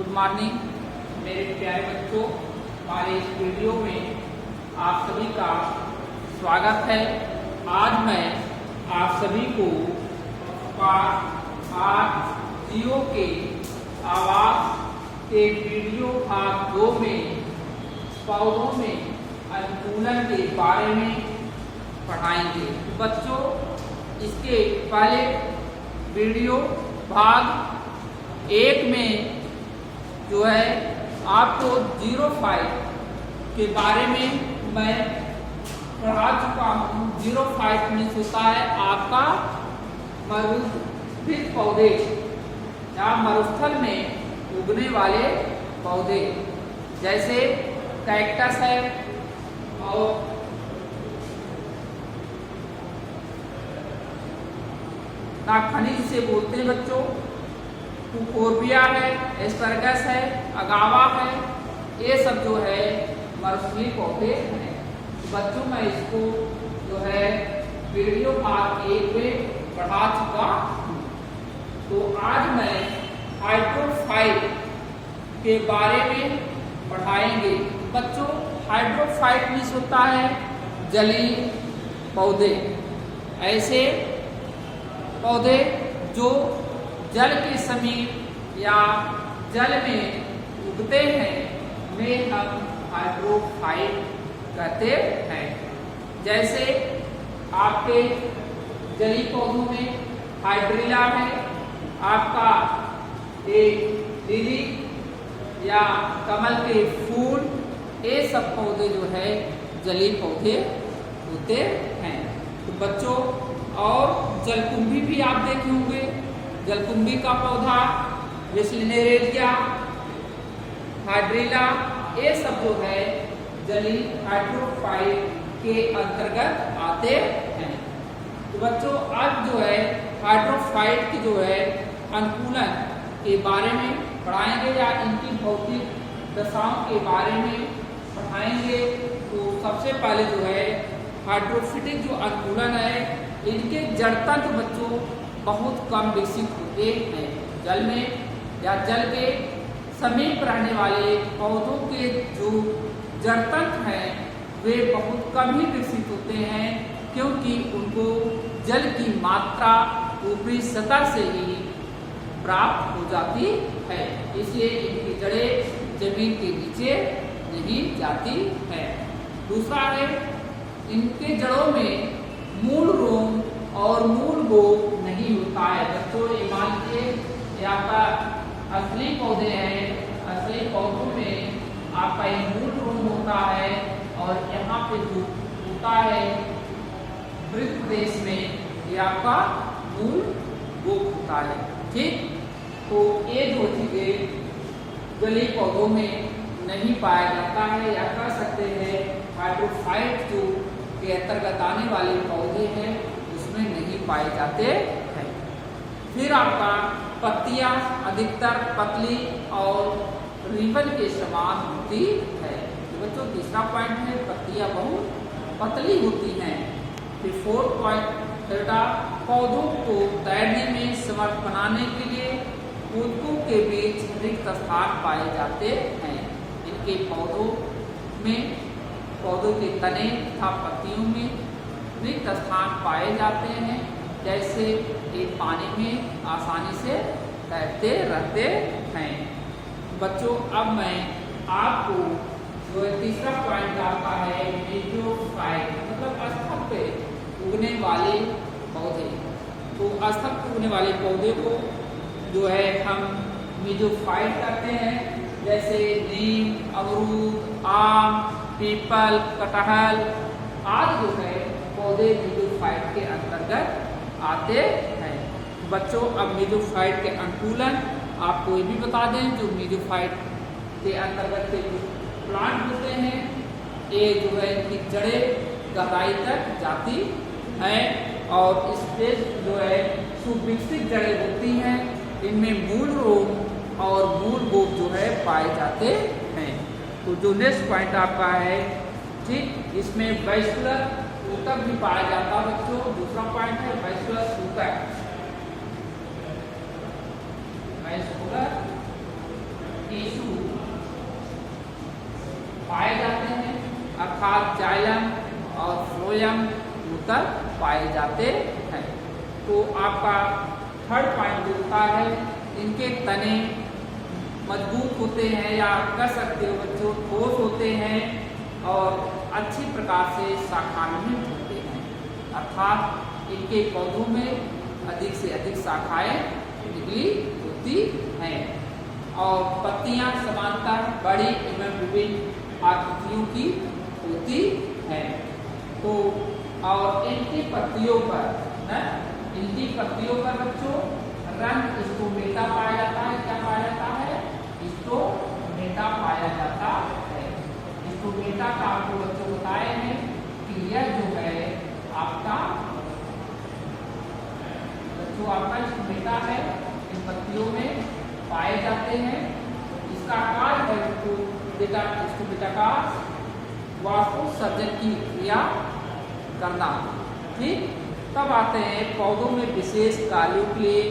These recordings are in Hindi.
गुड मॉर्निंग मेरे प्यारे बच्चों। हमारे इस वीडियो में आप सभी का स्वागत है। आज मैं आप सभी को पाठ 8 जियो के आवास के वीडियो भाग 2 में पौधों में अनुकूलन के बारे में पढ़ाएंगे। बच्चों, इसके पहले वीडियो भाग 1 में जो है आपको 05 के बारे में मैं पढ़ा चुका हूँ। 05 मीन्स होता है आपका मरुस्थल पौधे या मरुस्थल में उगने वाले पौधे, जैसे कैक्टस है और खनिज से बोलते हैं बच्चों, यूफोर्बिया है, एस्परगस है, अगावा है, ये सब जो है मरुस्थलीय पौधे हैं। बच्चों, मैं इसको जो है वीडियो भाग 1 में पढ़ा चुका हूँ। तो आज मैं हाइड्रोफाइट के बारे में पढ़ाएंगे। बच्चों, हाइड्रोफाइट मीन्स होता है जलीय पौधे। ऐसे पौधे जो जल के समीप या जल में उगते हैं वे हम हाइड्रोफाइट कहते हैं। जैसे आपके जलीय पौधों में हाइड्रिला है, आपका एक लिली या कमल के फूल, ये सब पौधे जो है जलीय पौधे होते हैं। तो बच्चों, और जलकुंभी भी आप देखे होंगे, जलकुंभी का पौधा, विस्लिनेरेलिया, हाइड्रिला, ये सब जो है जलीय हाइड्रोफाइट के अंतर्गत आते हैं। तो बच्चों, आज जो है हाइड्रोफाइट की जो है अनुकूलन के बारे में पढ़ाएंगे या इनकी भौतिक दशाओं के बारे में पढ़ाएंगे। तो सबसे पहले जो है हाइड्रोफिटिक जो अनुकूलन है, इनके जड़ तंत्र बच्चों बहुत कम विकसित होते हैं। जल में या जल के समीप रहने वाले पौधों के जो जड़ तंत्र हैं वे बहुत कम ही विकसित होते हैं, क्योंकि उनको जल की मात्रा ऊपरी सतह से ही प्राप्त हो जाती है। इसलिए इनकी जड़ें जमीन के नीचे नहीं जाती है। दूसरा है, इनके जड़ों में मूल रोग और मूल गोप नहीं होता है। बच्चों, ये मान लीजिए ये आपका असली पौधे हैं, असली पौधों में आपका ये मूल रोग होता है और यहाँ पे जो होता है वृक्क प्रदेश में ये आपका मूल गोप होता है। ठीक, तो ये दो चीजें जलीय पौधों में नहीं पाया जाता है, या कह सकते हैं हाइड्रोफाइट जो के अंतर्गत आने वाले पौधे हैं उसमें नहीं पाए जाते हैं। फिर आपका पत्तियां अधिकतर पतली और रिबन के समान होती है। तो बच्चों, तीसरा पॉइंट है पत्तियां बहुत पतली होती हैं। फिर 4th पॉइंट, पौधों को तैरने में समर्थ बनाने के लिए ऊतकों के बीच रिक्त स्थान पाए जाते हैं। इनके पौधों में, पौधों के तने तथा पत्तियों में रिक्त स्थान पाए जाते हैं, जैसे ये पानी में आसानी से तैरते रहते हैं। बच्चों, अब मैं आपको जो तीसरा पॉइंट आता है मेसोफाइट, मतलब स्थल पे उगने वाले पौधे। तो स्थल पे उगने वाले पौधे को जो है हम मेसोफाइट कहते हैं। जैसे नीम, अमरूद, आम, पीपल, कटहल आदि जो है पौधे मेसोफाइट के अंतर्गत आते हैं। बच्चों, अब मेसोफाइट के अनुकूलन आपको ये भी बता दें, जो मेसोफाइट के अंतर्गत के जो प्लांट होते हैं ये जो है इनकी जड़ें गहराई तक जाती हैं और स्पेस जो है सुविकसित जड़ें होती हैं। इनमें मूल रोग और मूल गोप जो है पाए जाते हैं। तो जो नेक्स्ट पॉइंट आपका है, ठीक, इसमें वैस्कुलर ऊतक भी पाया जाता है बच्चों। दूसरा पॉइंट है वैस्कुलर ऊतक। वैस्कुलर टिश्यू पाए जाते हैं, अर्थात जाइलम और फ्लोएम ऊतक पाए जाते हैं। तो आपका थर्ड पॉइंट जो होता है, इनके तने मजबूत होते हैं या कर सकते हो बच्चों ठोस होते हैं और अच्छी प्रकार से शाखान्वित होते हैं, अर्थात इनके पौधों में अधिक से अधिक शाखाएं निकली होती हैं और पत्तियां समांतर बड़ी एवं विभिन्न आकृतियों की होती हैं। तो और इनकी पत्तियों पर बच्चों रंग स्टोमेटा पाया जाता है। क्या पाया जाता है? स्टोमेटा पाया जाता है। स्टोमेटा का आपको बच्चों बताए हैं कि यह जो है आपका स्टोमेटा है, इन पत्तियों में पाए जाते हैं। इसका कार्य है स्टोमेटा का वाष्पोत्सर्जन की क्रिया करना। ठीक, तब आते हैं पौधों में विशेष कार्यों के लिए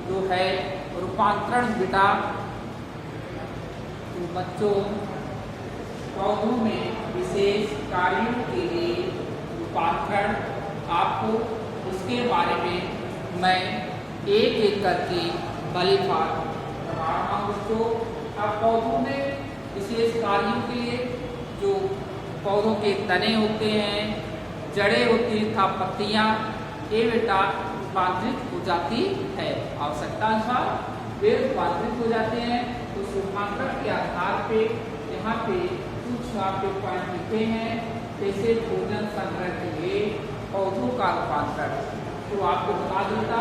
जो है रूपांतरण बेटा। तो बच्चों पौधों में विशेष कार्यों के लिए रूपांतरण, आपको उसके बारे में मैं एक एक करके बलिहार करवा रहा हूँ बच्चों। अब पौधों में विशेष कार्यों के लिए जो पौधों के तने होते हैं, जड़ें होती हैं तथा पत्तियाँ, ये बेटा रूपांतरित हो जाती है। आवश्यकता अनुसार वे रूपांतरित हो जाते हैं। तो रूपांतरण के आधार पे यहाँ पे कुछ आपके पॉइंट लिखे हैं, जैसे भोजन संग्रह के लिए पौधों का रूपांतरण। तो आपको बता देता,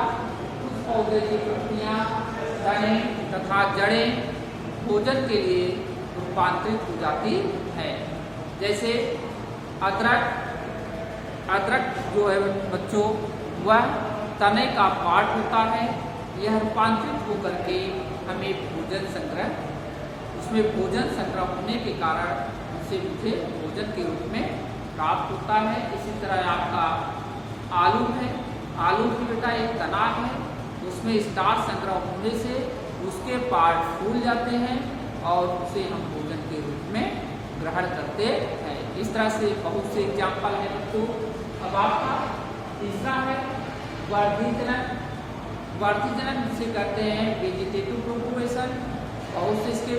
कुछ पौधे की पत्तियाँ, तने तथा जड़ें भोजन के लिए रूपांतरित हो जाती हैं। जैसे अदरक जो है बच्चों, वह तने का पार्ट होता है। यह रूपांतरित होकर के हमें उसमें भोजन संग्रह होने के कारण उसे मुझे भोजन के रूप में प्राप्त होता है। इसी तरह आपका आलू है, आलू की बेटा एक तना है, उसमें स्टार्च संग्रह होने से उसके पार्ट फूल जाते हैं और उसे हम भोजन के रूप में ग्रहण करते हैं। इस तरह से बहुत से एग्जाम्पल है बच्चों। अब आपका तीसरा है वर्धी जनन जिसे कहते हैं वेजिटेटिव प्रोपगेशन। और उससे इसके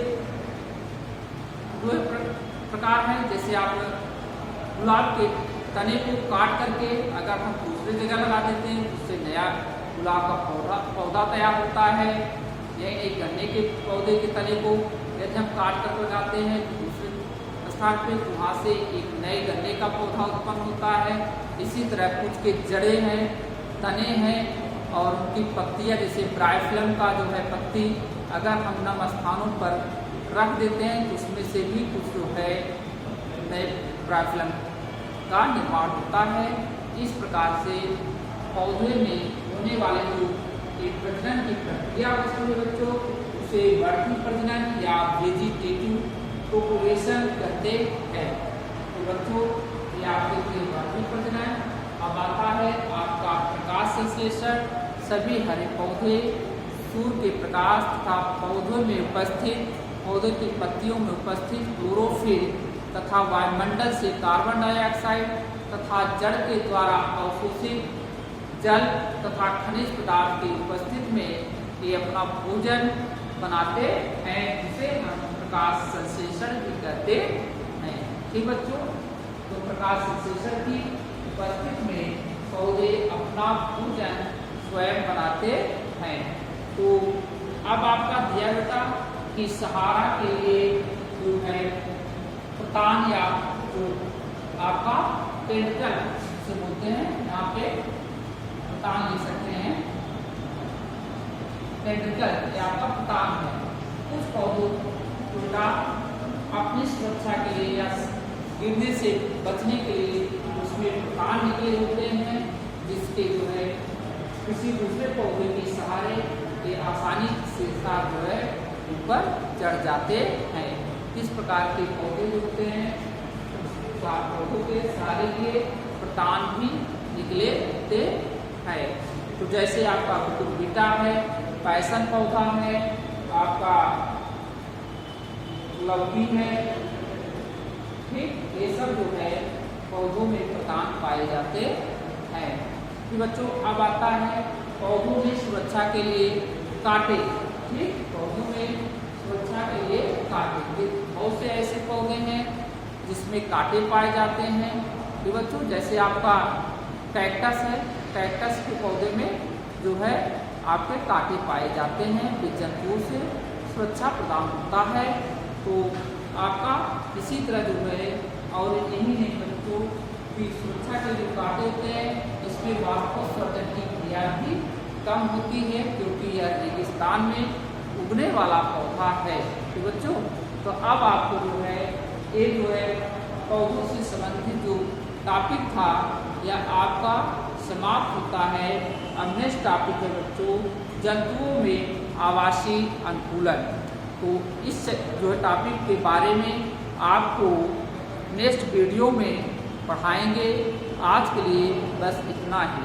दो प्रकार हैं। जैसे आप गुलाब के तने को काट करके अगर हम दूसरी जगह लगा देते हैं, उससे नया गुलाब का पौधा तैयार होता है। यह एक गन्ने के पौधे के तने को यदि हम काट कर लगाते हैं दूसरे स्थान पे, तो वहाँ से एक नए गन्ने का पौधा उत्पन्न होता है। इसी तरह कुछ के जड़ें हैं, तने हैं और उनकी पत्तियाँ, जैसे ब्राइफिलम का जो है पत्ती, अगर हम नम स्थानों पर रख देते हैं तो उसमें से भी कुछ जो है नए ब्राइफिलम का निर्माण होता है। इस प्रकार से पौधे में होने वाले जो एक प्रजनन की प्रक्रिया होती है बच्चों, उसे वर्धी प्रजनन या वेजिटेटिव प्रोपगेशन कहते हैं। तो बच्चों ये आप देखिए वर्धी प्रजनन। अब आता है आपका प्रकाश संश्लेषण। सभी हरे पौधे सूर्य के प्रकाश तथा पौधों की पत्तियों में उपस्थित क्लोरोफिल तथा वायुमंडल से कार्बन डाइऑक्साइड तथा जड़ के द्वारा अवशोषित जल तथा खनिज पदार्थ की उपस्थिति में ये अपना भोजन बनाते हैं, जिसे हम प्रकाश संश्लेषण भी कहते हैं। ठीक बच्चों, तो प्रकाश संश्लेषण की उपस्थिति में पौधे अपना भोजन स्वयं बनाते हैं। तो अब आपका दिया बेटा कि सहारा के लिए जो है प्रतान या जो आपका टेंटल से बोलते हैं, यहाँ पे प्रतान लिख सकते हैं, टेंटल या आपका प्रतान है। कुछ पौधों बेटा अपनी सुरक्षा के लिए या गिरने से बचने के लिए उसमें प्रतान निकले होते हैं, जिसके जो है किसी दूसरे पौधे के सहारे ये आसानी से साथ जो है ऊपर चढ़ जाते हैं। किस प्रकार के पौधे होते हैं, पौधों के सहारे के प्रतान भी निकले होते हैं। तो जैसे आपका कुकुरबिटा है, पैसन पौधा है, आपका क्लबी है, ठीक, ये सब जो है पौधों में प्रधान पाए जाते हैं। कि बच्चों अब आता है पौधों में सुरक्षा के लिए कांटे, ठीक, पौधों में सुरक्षा के लिए कांटे। बहुत से ऐसे पौधे हैं जिसमें कांटे पाए जाते हैं। कि बच्चों जैसे आपका कैक्टस है, कैक्टस के पौधे में जो है आपके कांटे पाए जाते हैं, वे जंतुओं से सुरक्षा प्रदान होता है। तो आपका इसी तरह जो है, और यही नहीं बच्चों की सुरक्षा के जो कांटे होते हैं इसमें वाष्पोत्सर्जन की क्रिया भी कम होती है, क्योंकि यह रेगिस्तान में उगने वाला पौधा है। तो बच्चों तो अब आपको जो है ये जो है पौधों से संबंधित जो टॉपिक था यह आपका समाप्त होता है। अब नेक्स्ट टॉपिक है बच्चों जंतुओं में आवासीय अनुकूलन। तो इस जो है टॉपिक के बारे में आपको नेक्स्ट वीडियो में पढ़ाएंगे। आज के लिए बस इतना ही।